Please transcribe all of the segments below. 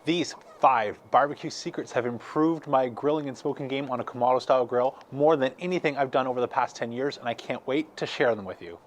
These 5 barbecue secrets have improved my grilling and smoking game on a Kamado style grill more than anything I've done over the past 10 years, and I can't wait to share them with you.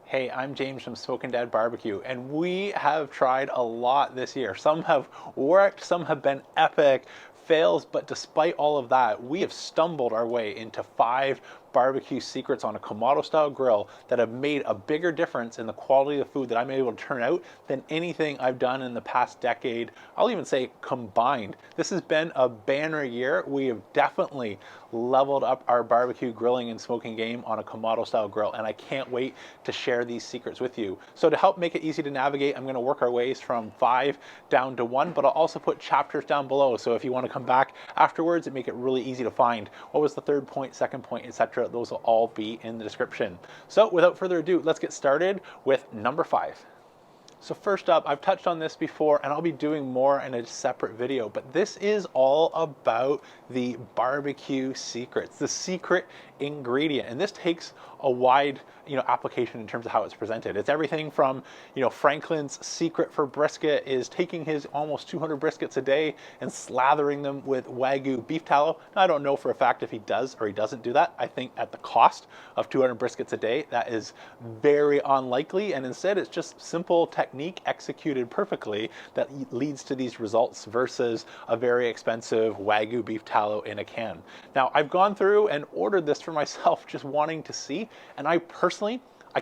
Hey, I'm James from Smokin' Dad Barbecue, and we have tried a lot this year. Some have worked, some have been epic fails, but despite all of that, we have stumbled our way into 5 barbecue secrets on a Kamado style grill that have made a bigger difference in the quality of the food that I'm able to turn out than anything I've done in the past decade. I'll even say combined. This has been a banner year. We have definitely leveled up our barbecue grilling and smoking game on a Kamado style grill, and I can't wait to share these secrets with you. So to help make it easy to navigate, I'm going to work our ways from 5 down to 1, but I'll also put chapters down below, so if you want to come back afterwards and make it really easy to find what was the third point, second point, etc., those will all be in the description. So without further ado, let's get started with number 5. So first up, I've touched on this before and I'll be doing more in a separate video, but this is all about the barbecue secrets, the secret ingredient. And this takes a wide, application in terms of how it's presented. It's everything from, Franklin's secret for brisket is taking his almost 200 briskets a day and slathering them with Wagyu beef tallow. Now, I don't know for a fact if he does or he doesn't do that. I think at the cost of 200 briskets a day, that is very unlikely. And instead, it's just simple technique executed perfectly that leads to these results versus a very expensive Wagyu beef tallow in a can. Now, I've gone through and ordered this for myself, just wanting to see, and I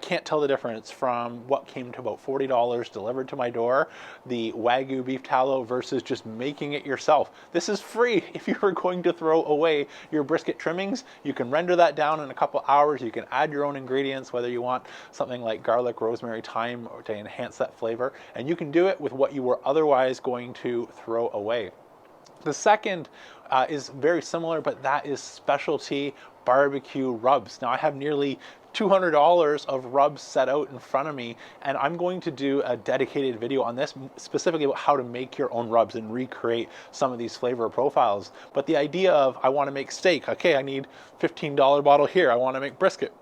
can't tell the difference from what came to about $40 delivered to my door, the Wagyu beef tallow versus just making it yourself. This is free. If you're going to throw away your brisket trimmings, you can render that down in a couple hours. You can add your own ingredients, whether you want something like garlic, rosemary, thyme, or to enhance that flavor, and you can do it with what you were otherwise going to throw away. The second is very similar, but that is specialty barbecue rubs. Now I have nearly $200 of rubs set out in front of me, and I'm going to do a dedicated video on this, specifically about how to make your own rubs and recreate some of these flavor profiles. But the idea of, I want to make steak, okay, I need $15 bottle here. I want to make brisket,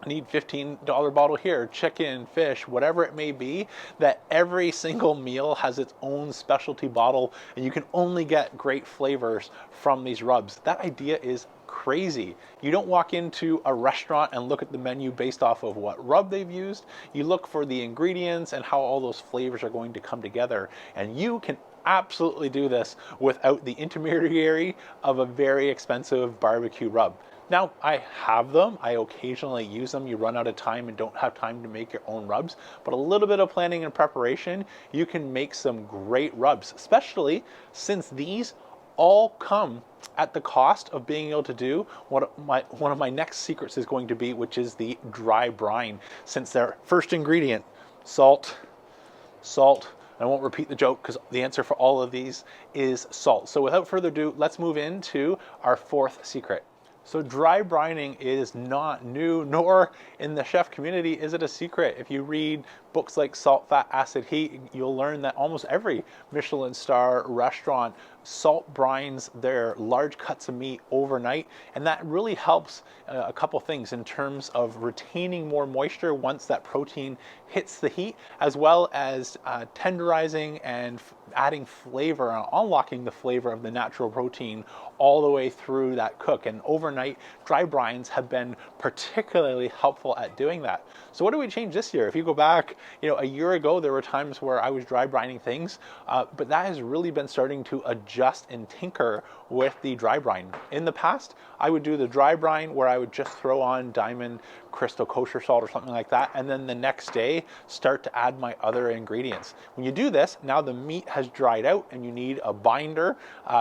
I need $15 bottle here, chicken, fish, whatever it may be, that every single meal has its own specialty bottle, and you can only get great flavors from these rubs. That idea is crazy. You don't walk into a restaurant and look at the menu based off of what rub they've used. You look for the ingredients and how all those flavors are going to come together. And you can absolutely do this without the intermediary of a very expensive barbecue rub. Now, I have them. I occasionally use them. You run out of time and don't have time to make your own rubs. But a little bit of planning and preparation, you can make some great rubs, especially since these all come at the cost of being able to do what one of my next secrets is going to be, which is the dry brine. Since their first ingredient, salt, I won't repeat the joke because the answer for all of these is salt. So without further ado, let's move into our 4th secret. So dry brining is not new, nor in the chef community is it a secret. If you read books like Salt, Fat, Acid, Heat, you'll learn that almost every Michelin star restaurant salt brines their large cuts of meat overnight, and that really helps a couple things in terms of retaining more moisture once that protein hits the heat, as well as tenderizing and adding flavor and unlocking the flavor of the natural protein all the way through that cook. And overnight dry brines have been particularly helpful at doing that. So what do we change this year? If you go back, a year ago, there were times where I was dry brining things, but that has really been starting to adjust and tinker with the dry brine. In the past, I would do the dry brine where I would just throw on Diamond Crystal kosher salt or something like that, and then the next day start to add my other ingredients. When you do this, now the meat has dried out and you need a binder.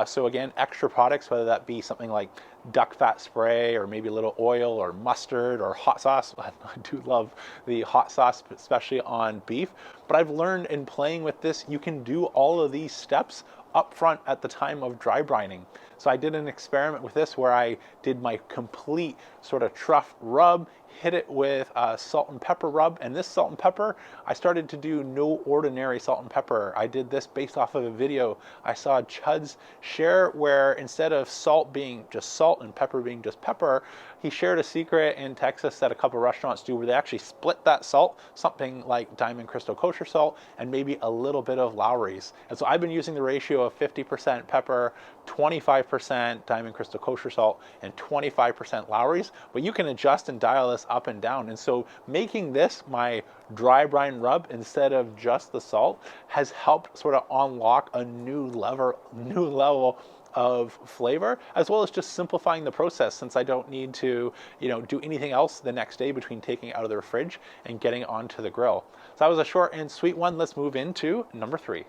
So again, extra products, whether that be something like duck fat spray or maybe a little oil or mustard or hot sauce. I do love the hot sauce, especially on beef. But I've learned in playing with this, you can do all of these steps up front at the time of dry brining. So I did an experiment with this where I did my complete sort of truff rub, hit it with salt and pepper rub, and this salt and pepper, I started to do no ordinary salt and pepper. I did this based off of a video I saw Chuds share where instead of salt being just salt and pepper being just pepper, he shared a secret in Texas that a couple restaurants do where they actually split that salt, something like Diamond Crystal Kosher salt, and maybe a little bit of Lowry's. And so I've been using the ratio of 50% pepper, 25% Diamond Crystal Kosher salt, and 25% Lowry's, but you can adjust and dial this up and down. And so making this my dry brine rub instead of just the salt has helped sort of unlock a new level of flavor, as well as just simplifying the process since I don't need to, do anything else the next day between taking it out of the fridge and getting it onto the grill. So that was a short and sweet one. Let's move into number 3.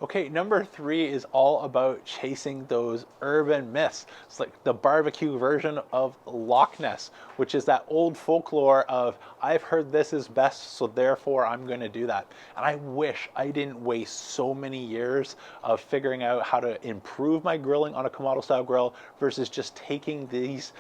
Okay, number 3 is all about chasing those urban myths. It's like the barbecue version of Loch Ness, which is that old folklore of, I've heard this is best, so therefore I'm going to do that. And I wish I didn't waste so many years of figuring out how to improve my grilling on a Kamado style grill versus just taking these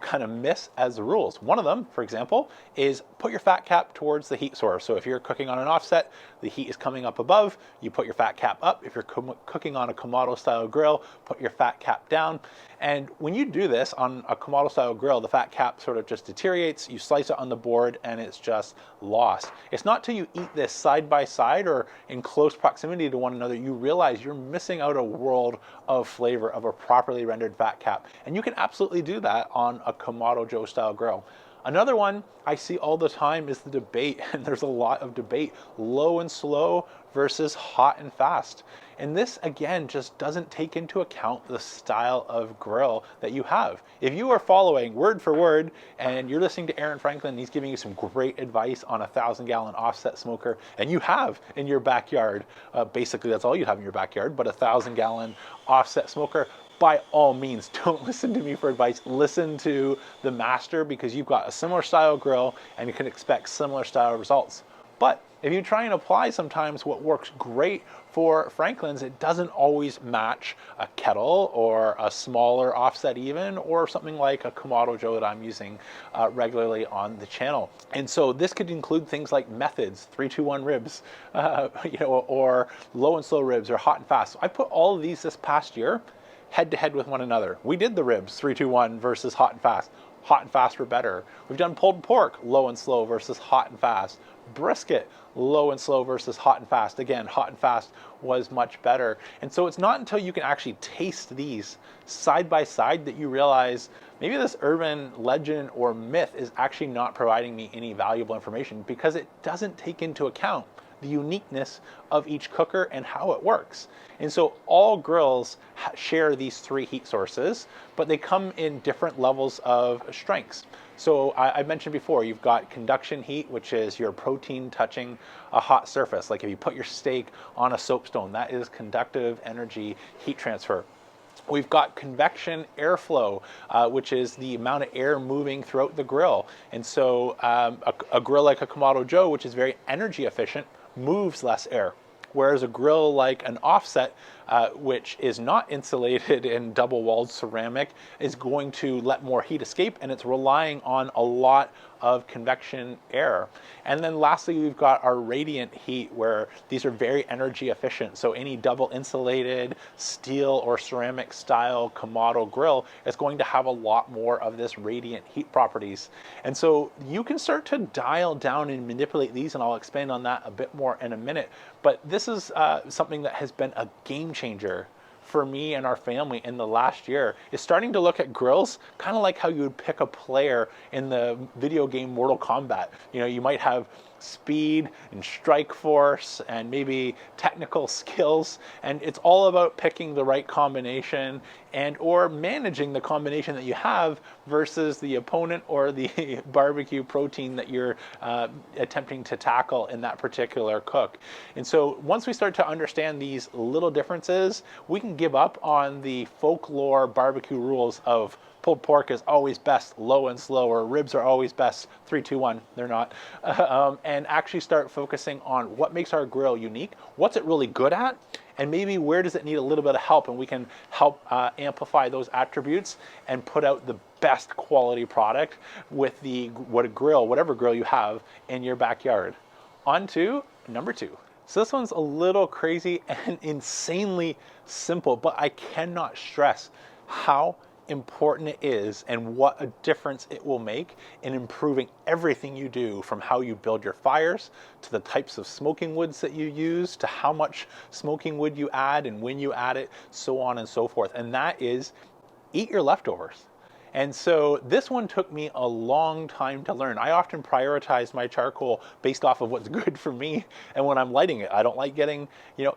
kind of myths as the rules. One of them, for example, is put your fat cap towards the heat source. So if you're cooking on an offset, the heat is coming up above, you put your fat cap up. If you're cooking on a Kamado style grill, put your fat cap down. And when you do this on a Kamado style grill, the fat cap sort of just deteriorates, you slice it on the board, and it's just lost. It's not till you eat this side by side or in close proximity to one another, you realize you're missing out a world of flavor of a properly rendered fat cap. And you can absolutely do that on a Kamado Joe style grill. Another one I see all the time is the debate, and there's a lot of debate, low and slow versus hot and fast. And this, again, just doesn't take into account the style of grill that you have. If you are following word for word and you're listening to Aaron Franklin, and he's giving you some great advice on a 1,000-gallon offset smoker, and you have in your backyard, basically that's all you have in your backyard, but a 1,000-gallon offset smoker, by all means, don't listen to me for advice. Listen to the master, because you've got a similar style grill and you can expect similar style results. But if you try and apply sometimes what works great for Franklin's, it doesn't always match a kettle or a smaller offset even, or something like a Kamado Joe that I'm using regularly on the channel. And so this could include things like methods, 3-2-1 ribs, or low and slow ribs, or hot and fast. So I put all of these this past year head to head with one another. We did the ribs 3-2-1 versus hot and fast. Hot and fast were better. We've done pulled pork, low and slow versus hot and fast. Brisket, low and slow versus hot and fast. Again, hot and fast was much better. And so it's not until you can actually taste these side by side that you realize maybe this urban legend or myth is actually not providing me any valuable information, because it doesn't take into account the uniqueness of each cooker and how it works. And so all grills share these 3 heat sources, but they come in different levels of strengths. So I mentioned before, you've got conduction heat, which is your protein touching a hot surface. Like if you put your steak on a soapstone, that is conductive energy heat transfer. We've got convection airflow, which is the amount of air moving throughout the grill. And so a grill like a Kamado Joe, which is very energy efficient, moves less air. Whereas a grill like an offset, which is not insulated in double-walled ceramic, is going to let more heat escape, and it's relying on a lot of convection air. And then lastly, we've got our radiant heat, where these are very energy efficient. So any double insulated steel or ceramic style Kamado grill is going to have a lot more of this radiant heat properties. And so you can start to dial down and manipulate these, and I'll expand on that a bit more in a minute. But this is something that has been a game changer for me and our family in the last year, is starting to look at grills kind of like how you would pick a player in the video game Mortal Kombat. You might have speed and strike force and maybe technical skills, and it's all about picking the right combination and or managing the combination that you have versus the opponent or the barbecue protein that you're attempting to tackle in that particular cook. And so once we start to understand these little differences, we can give up on the folklore barbecue rules of pulled pork is always best low and slow, or ribs are always best 3-2-1. They're not. And actually start focusing on what makes our grill unique, what's it really good at, and maybe where does it need a little bit of help, and we can help amplify those attributes and put out the best quality product with whatever grill you have in your backyard. On to number 2. So this one's a little crazy and insanely simple, but I cannot stress how important it is and what a difference it will make in improving everything you do, from how you build your fires, to the types of smoking woods that you use, to how much smoking wood you add and when you add it, so on and so forth. And that is, eat your leftovers. And so this one took me a long time to learn. I often prioritize my charcoal based off of what's good for me. And when I'm lighting it, I don't like getting,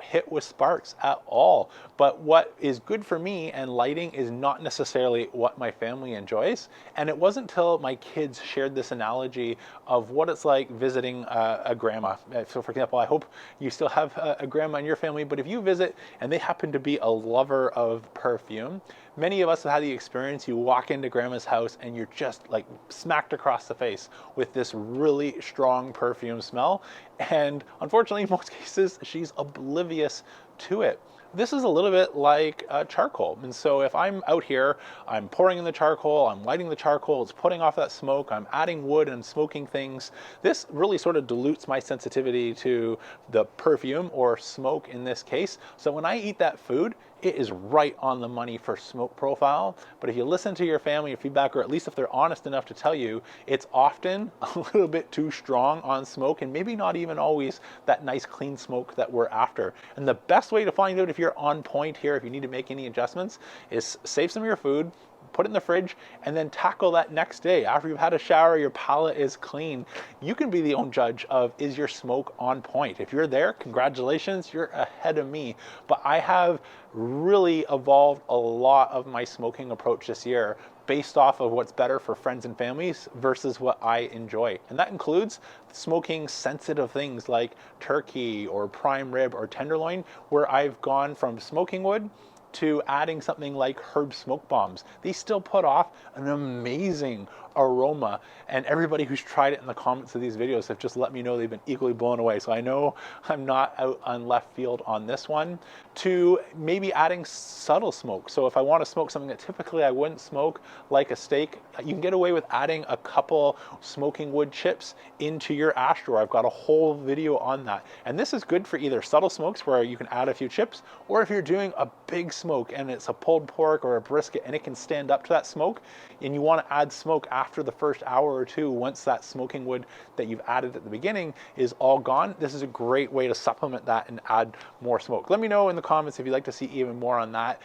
hit with sparks at all. But what is good for me and lighting is not necessarily what my family enjoys. And it wasn't until my kids shared this analogy of what it's like visiting a grandma. So for example, I hope you still have a grandma in your family, but if you visit and they happen to be a lover of perfume, many of us have had the experience, you walk into grandma's house and you're just like smacked across the face with this really strong perfume smell. And unfortunately, in most cases, she's oblivious to it. This is a little bit like charcoal. And so if I'm out here, I'm pouring in the charcoal, I'm lighting the charcoal, it's putting off that smoke, I'm adding wood and smoking things. This really sort of dilutes my sensitivity to the perfume or smoke in this case. So when I eat that food, it is right on the money for smoke profile. But if you listen to your family or feedback, or at least if they're honest enough to tell you, it's often a little bit too strong on smoke, and maybe not even always that nice clean smoke that we're after. And the best way to find out if you're on point here, if you need to make any adjustments, is save some of your food, put it in the fridge, and then tackle that next day. After you've had a shower, your palate is clean. You can be the own judge of, is your smoke on point? If you're there, congratulations, you're ahead of me. But I have really evolved a lot of my smoking approach this year based off of what's better for friends and families versus what I enjoy. And that includes smoking sensitive things like turkey or prime rib or tenderloin, where I've gone from smoking wood to adding something like herb smoke bombs. These still put off an amazing aroma, and everybody who's tried it in the comments of these videos have just let me know they've been equally blown away. So I know I'm not out on left field on this one. To maybe adding subtle smoke. So if I want to smoke something that typically I wouldn't smoke, like a steak, you can get away with adding a couple smoking wood chips into your ash drawer. I've got a whole video on that. And this is good for either subtle smokes where you can add a few chips, or if you're doing a big smoke and it's a pulled pork or a brisket and it can stand up to that smoke, and you want to add smoke after the first hour or two, once that smoking wood that you've added at the beginning is all gone, this is a great way to supplement that and add more smoke. Let me know in the comments if you'd like to see even more on that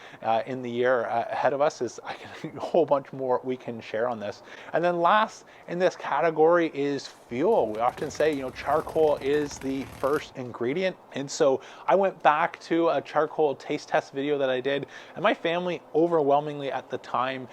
in the year ahead of us. Is a whole bunch more we can share on this. And then last in this category is fuel. We often say, charcoal is the first ingredient. And so I went back to a charcoal taste test video that I did, and my family overwhelmingly at the time,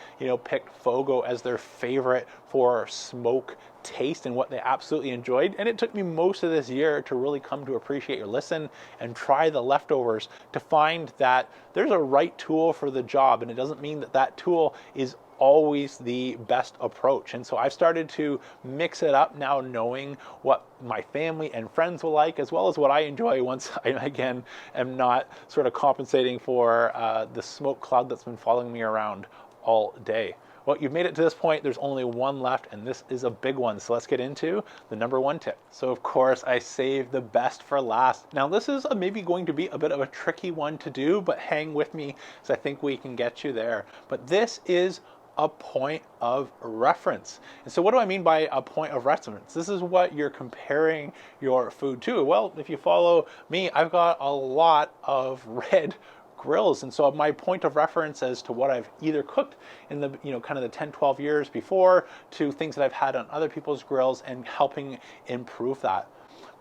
picked Fogo as their favorite for smoke taste and what they absolutely enjoyed. And it took me most of this year to really come to appreciate or listen and try the leftovers to find that there's a right tool for the job, and it doesn't mean that that tool is always the best approach. And so I've started to mix it up now, knowing what my family and friends will like, as well as what I enjoy, once I again am not sort of compensating for the smoke cloud that's been following me around all day. Well, you've made it to this point. There's only one left, and this is a big one. So let's get into the number 1 tip. So of course, I saved the best for last. Now this is maybe going to be a bit of a tricky one to do, but hang with me, because I think we can get you there. But this is a point of reference. And so what do I mean by a point of reference? This is what you're comparing your food to. Well, if you follow me, I've got a lot of red grills, and so my point of reference as to what I've either cooked in the kind of the 10-12 years before, to things that I've had on other people's grills and helping improve that.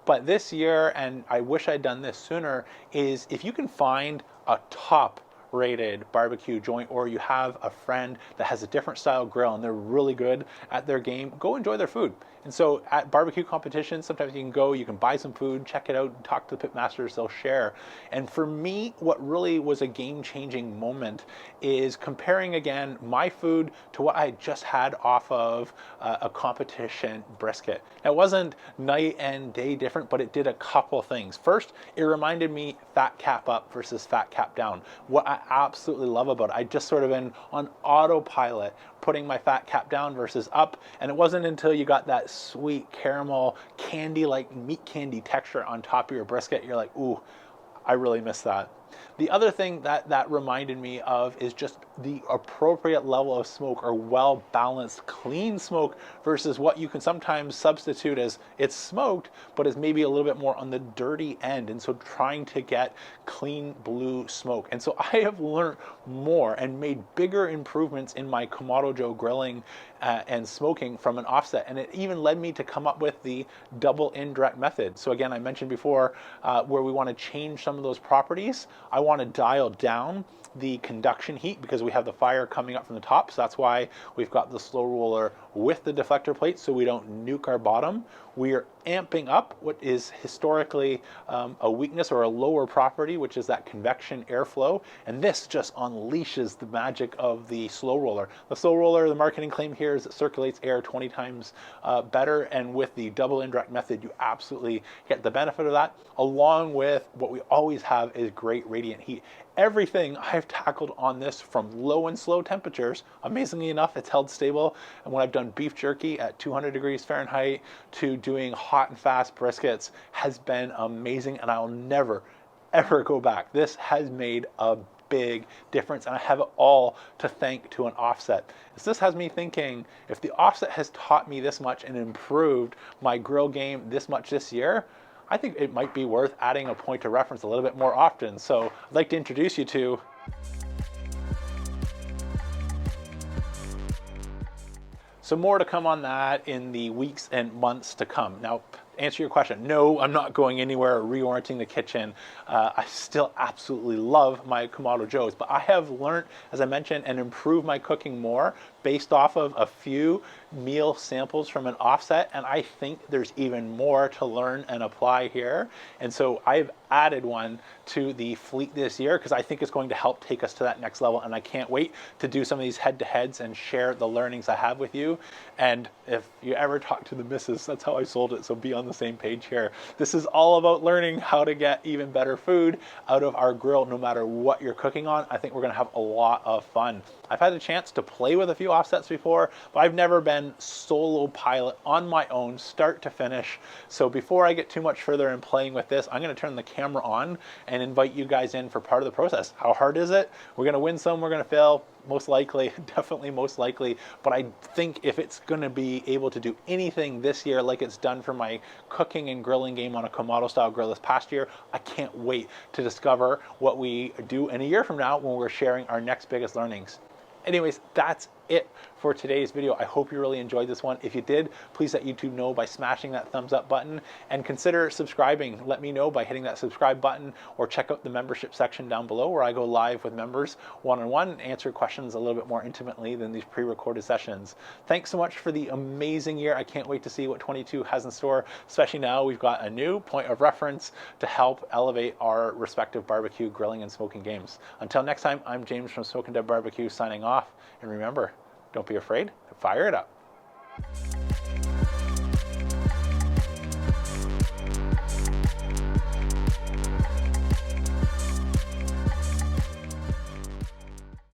But this year, and I wish I'd done this sooner, is if you can find a top rated barbecue joint, or you have a friend that has a different style grill and they're really good at their game, go enjoy their food. And so at barbecue competitions, sometimes you can go, you can buy some food, check it out, talk to the pit masters, they'll share. And for me, what really was a game-changing moment is comparing again my food to what I just had off of a competition brisket. Now, it wasn't night and day different, but it did a couple things. First, it reminded me fat cap up versus fat cap down. What I absolutely love about it, I just sort of been on autopilot putting my fat cap down versus up, and it wasn't until you got that sweet caramel candy, like meat candy texture on top of your brisket, you're like, ooh, I really miss that. The other thing that reminded me of is just the appropriate level of smoke, or well-balanced, clean smoke, versus what you can sometimes substitute as it's smoked, but is maybe a little bit more on the dirty end. And so trying to get clean blue smoke. And so I have learned more and made bigger improvements in my Kamado Joe grilling and smoking from an offset. And it even led me to come up with the double indirect method. So again, I mentioned before where we want to change some of those properties. I want to dial down the conduction heat because we have the fire coming up from the top. So that's why we've got the slow roller with the deflector plate so we don't nuke our bottom. We are amping up what is historically a weakness or a lower property, which is that convection airflow. And this just unleashes the magic of the slow roller. The slow roller, the marketing claim here is it circulates air 20 times better. And with the double indirect method, you absolutely get the benefit of that, along with what we always have is great radiant heat. Everything I've tackled on this, from low and slow temperatures, amazingly enough, it's held stable. And when I've done beef jerky at 200 degrees Fahrenheit to doing hot and fast briskets, has been amazing, and I'll never, ever go back. This has made a big difference, and I have it all to thank to an offset. This has me thinking, if the offset has taught me this much and improved my grill game this much this year, I think it might be worth adding a point of reference a little bit more often. So I'd like to introduce you to some more to come on that in the weeks and months to come. Now, answer your question, no, I'm not going anywhere or reorienting the kitchen. I still absolutely love my Kamado Joes, but I have learned, as I mentioned, and improved my cooking more based off of a few meal samples from an offset, and I think there's even more to learn and apply here. And so I've added one to the fleet this year because I think it's going to help take us to that next level, and I can't wait to do some of these head-to-heads and share the learnings I have with you. And if you ever talk to the missus, that's how I sold it, so be on the same page here. This is all about learning how to get even better food out of our grill no matter what you're cooking on. I think we're going to have a lot of fun. I've had the chance to play with a few offsets before, but I've never been solo pilot on my own, start to finish. So before I get too much further in playing with this, I'm going to turn the camera on and invite you guys in for part of the process. How hard is it? We're going to win some, we're going to fail, most likely, definitely most likely. But I think if it's going to be able to do anything this year like it's done for my cooking and grilling game on a Kamado style grill this past year, I can't wait to discover what we do in a year from now when we're sharing our next biggest learnings. Anyways, that's it for today's video. I hope you really enjoyed this one. If you did, please let YouTube know by smashing that thumbs up button, and consider subscribing. Let me know by hitting that subscribe button, or check out the membership section down below where I go live with members one-on-one and answer questions a little bit more intimately than these pre-recorded sessions. Thanks so much for the amazing year. I can't wait to see what 22 has in store, especially now we've got a new point of reference to help elevate our respective barbecue, grilling, and smoking games. Until next time, I'm James from Smoking Dead Barbecue signing off, and remember, don't be afraid to fire it up.